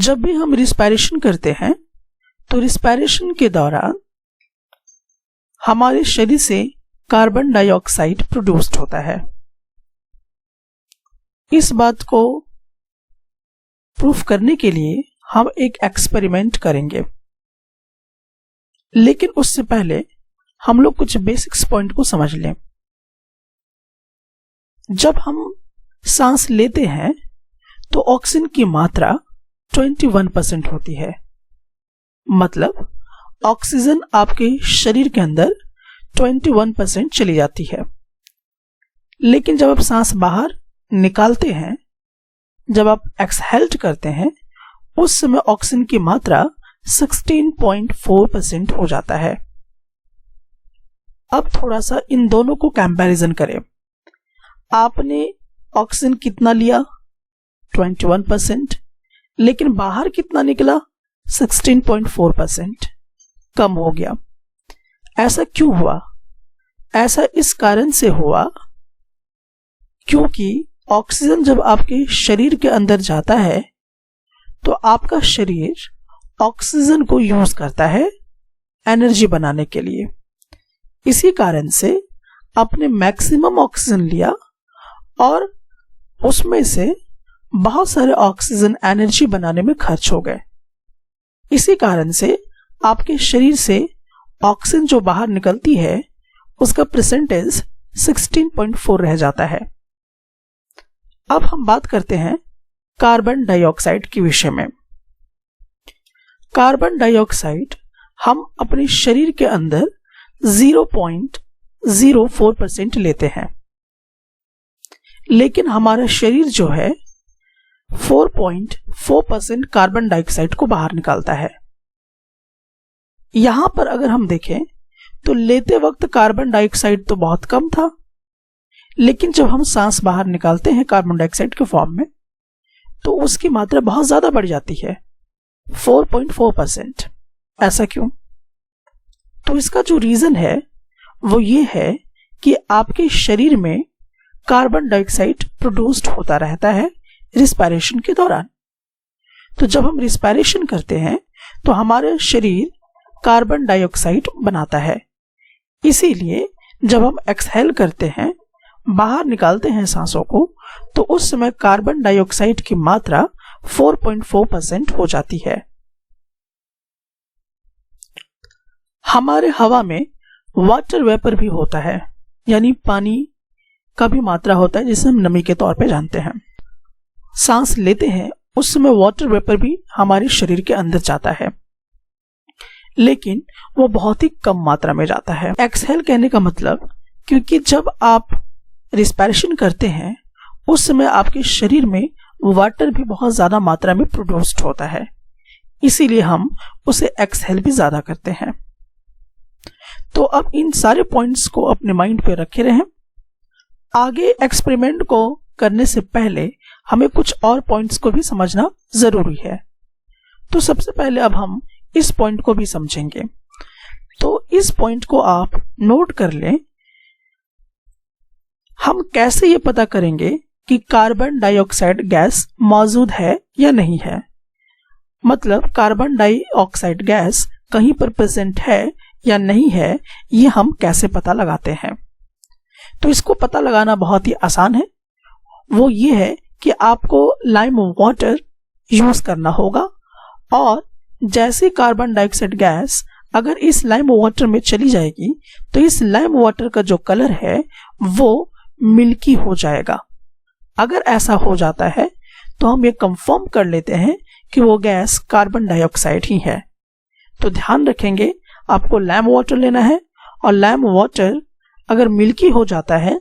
जब भी हम रिस्पायरेशन करते हैं तो रिस्पायरेशन के दौरान हमारे शरीर से कार्बन डाइऑक्साइड प्रोड्यूस्ड होता है। इस बात को प्रूफ करने के लिए हम एक एक्सपेरिमेंट करेंगे, लेकिन उससे पहले हम लोग कुछ बेसिक्स पॉइंट को समझ लें। जब हम सांस लेते हैं तो ऑक्सीजन की मात्रा 21% होती है। मतलब ऑक्सीजन आपके शरीर के अंदर 21% चली जाती है। लेकिन जब आप सांस बाहर निकालते हैं, जब आप एक्सहेल करते हैं, उस समय ऑक्सीजन की मात्रा 16.4% हो जाता है। अब थोड़ा सा इन दोनों को कंपैरिजन करें। आपने ऑक्सीजन कितना लिया? 21%, लेकिन बाहर कितना निकला? 16.4%। कम हो गया। ऐसा क्यों हुआ? ऐसा इस कारण से हुआ क्योंकि ऑक्सीजन जब आपके शरीर के अंदर जाता है तो आपका शरीर ऑक्सीजन को यूज करता है एनर्जी बनाने के लिए। इसी कारण से आपने मैक्सिमम ऑक्सीजन लिया और उसमें से बहुत सारे ऑक्सीजन एनर्जी बनाने में खर्च हो गए। इसी कारण से आपके शरीर से ऑक्सीजन जो बाहर निकलती है उसका परसेंटेज 16.4 रह जाता है। अब हम बात करते हैं कार्बन डाइऑक्साइड के विषय में। कार्बन डाइऑक्साइड हम अपने शरीर के अंदर 0.04% लेते हैं, लेकिन हमारा शरीर जो है 4.4% कार्बन डाइऑक्साइड को बाहर निकालता है। यहां पर अगर हम देखें तो लेते वक्त कार्बन डाइऑक्साइड तो बहुत कम था, लेकिन जब हम सांस बाहर निकालते हैं कार्बन डाइऑक्साइड के फॉर्म में तो उसकी मात्रा बहुत ज्यादा बढ़ जाती है, 4.4%। ऐसा क्यों? तो इसका जो रीजन है वो ये है कि आपके शरीर में कार्बन डाइऑक्साइड प्रोड्यूस्ड होता रहता है रिस्पायरेशन के दौरान। तो जब हम रिस्पायरेशन करते हैं तो हमारा शरीर कार्बन डाइऑक्साइड बनाता है। इसीलिए जब हम एक्सहेल करते हैं, बाहर निकालते हैं सांसों को, तो उस समय कार्बन डाइऑक्साइड की मात्रा 4.4% हो जाती है। हमारे हवा में वाटर वेपर भी होता है, यानी पानी का भी मात्रा होता है, जिसे हम नमी के तौर पे जानते हैं। सांस लेते हैं उस समय वाटर वेपर भी हमारे शरीर के अंदर जाता है, लेकिन वो बहुत ही कम मात्रा में जाता है। एक्सहेल कहने का मतलब, क्योंकि जब आप रिस्पायरेशन करते हैं उस समय आपके शरीर में वाटर भी बहुत ज्यादा मात्रा में प्रोड्यूस्ड होता है, इसीलिए हम उसे एक्सहेल भी ज्यादा करते हैं। तो अब इन सारे पॉइंट्स को अपने माइंड पे रखे रहें। आगे एक्सपेरिमेंट को करने से पहले हमें कुछ और पॉइंट्स को भी समझना जरूरी है। तो सबसे पहले अब हम इस पॉइंट को भी समझेंगे। तो इस पॉइंट को आप नोट कर लें। हम कैसे ये पता करेंगे कि कार्बन डाइऑक्साइड गैस मौजूद है या नहीं है? मतलब कार्बन डाइऑक्साइड गैस कहीं पर प्रेजेंट है या नहीं है, ये हम कैसे पता लगाते हैं? तो इसको पता लगाना बहुत ही आसान है। वो ये है कि आपको लाइम वाटर यूज करना होगा, और जैसे कार्बन डाइऑक्साइड गैस अगर इस लाइम वाटर में चली जाएगी तो इस लाइम वाटर का जो कलर है वो मिल्की हो जाएगा। अगर ऐसा हो जाता है तो हम ये कंफर्म कर लेते हैं कि वो गैस कार्बन डाइऑक्साइड ही है। तो ध्यान रखेंगे, आपको लाइम वाटर लेना है, और लाइम वाटर अगर मिल्की हो जाता है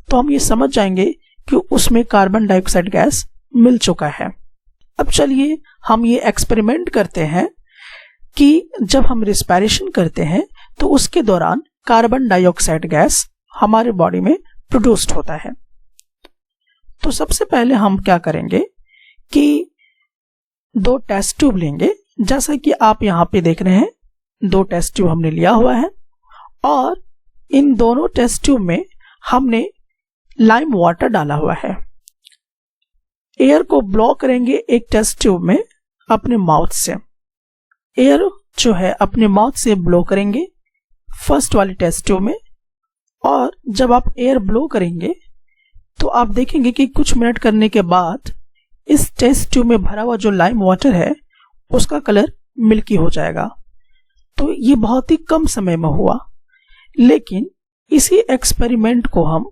तो हम ये समझ जाएंगे कि उसमें कार्बन डाइऑक्साइड गैस मिल चुका है। अब चलिए हम ये एक्सपेरिमेंट करते हैं कि जब हम रिस्पायरेशन करते हैं तो उसके दौरान कार्बन डाइऑक्साइड गैस हमारे बॉडी में प्रोड्यूस्ड होता है। तो सबसे पहले हम क्या करेंगे कि 2 टेस्ट ट्यूब लेंगे, जैसा कि आप यहां पे देख रहे हैं। 2 टेस्ट ट्यूब हमने लिया हुआ है, और इन दोनों टेस्ट ट्यूब में हमने लाइम वाटर डाला हुआ है। एयर को ब्लॉ करेंगे एक टेस्ट ट्यूब में, अपने माउथ से। एयर जो है अपने माउथ से ब्लो करेंगे फर्स्ट वाली टेस्ट ट्यूब में, और जब आप एयर ब्लो करेंगे तो आप देखेंगे कि कुछ मिनट करने के बाद इस टेस्ट ट्यूब में भरा हुआ जो लाइम वाटर है उसका कलर मिल्की हो जाएगा। तो ये बहुत ही कम समय में हुआ। लेकिन इसी एक्सपेरिमेंट को हम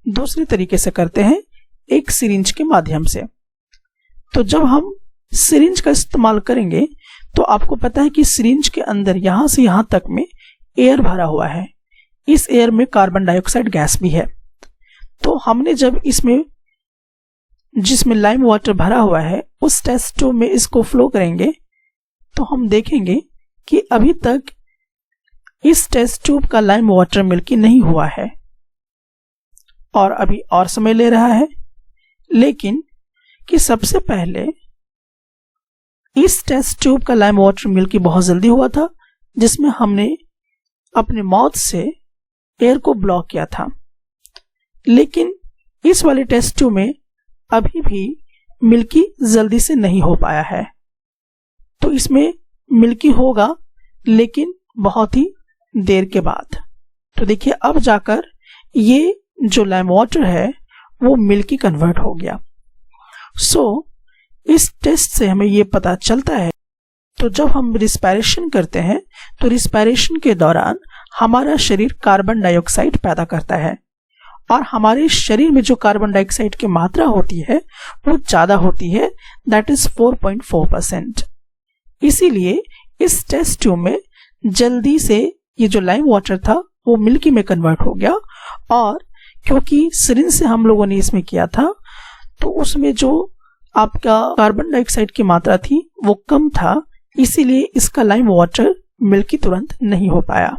दूसरे तरीके से करते हैं, एक सिरिंज के माध्यम से। तो जब हम सिरिंज का इस्तेमाल करेंगे तो आपको पता है कि सिरिंज के अंदर यहां से यहां तक में एयर भरा हुआ है। इस एयर में कार्बन डाइऑक्साइड गैस भी है। तो हमने जब इसमें जिसमें लाइम वाटर भरा हुआ है उस टेस्ट ट्यूब में इसको फ्लो करेंगे तो हम देखेंगे कि अभी तक इस टेस्ट ट्यूब का लाइम वाटर मिल्की नहीं हुआ है और अभी और समय ले रहा है। लेकिन कि सबसे पहले इस टेस्ट ट्यूब का लाइम वाटर मिल्की बहुत जल्दी हुआ था, जिसमें हमने अपने माउथ से एयर को ब्लॉक किया था। लेकिन इस वाले टेस्ट ट्यूब में अभी भी मिल्की जल्दी से नहीं हो पाया है। तो इसमें मिल्की होगा लेकिन बहुत ही देर के बाद। तो देखिए अब जाकर ये जो लाइम वाटर है वो मिल्की कन्वर्ट हो गया। इस टेस्ट से हमें ये पता चलता है, तो जब हम रिस्पायरेशन करते हैं तो रिस्पायरेशन के दौरान हमारा शरीर कार्बन डाइऑक्साइड पैदा करता है, और हमारे शरीर में जो कार्बन डाइऑक्साइड की मात्रा होती है वो ज्यादा होती है, दैट इज 4.4%। इसीलिए इस टेस्ट ट्यूब में जल्दी से ये जो लाइम वाटर था वो मिल्की में कन्वर्ट हो गया। और क्योंकि सिरिंज से हम लोगों ने इसमें किया था तो उसमें जो आपका कार्बन डाइऑक्साइड की मात्रा थी वो कम था, इसीलिए इसका लाइम वाटर मिल्की तुरंत नहीं हो पाया।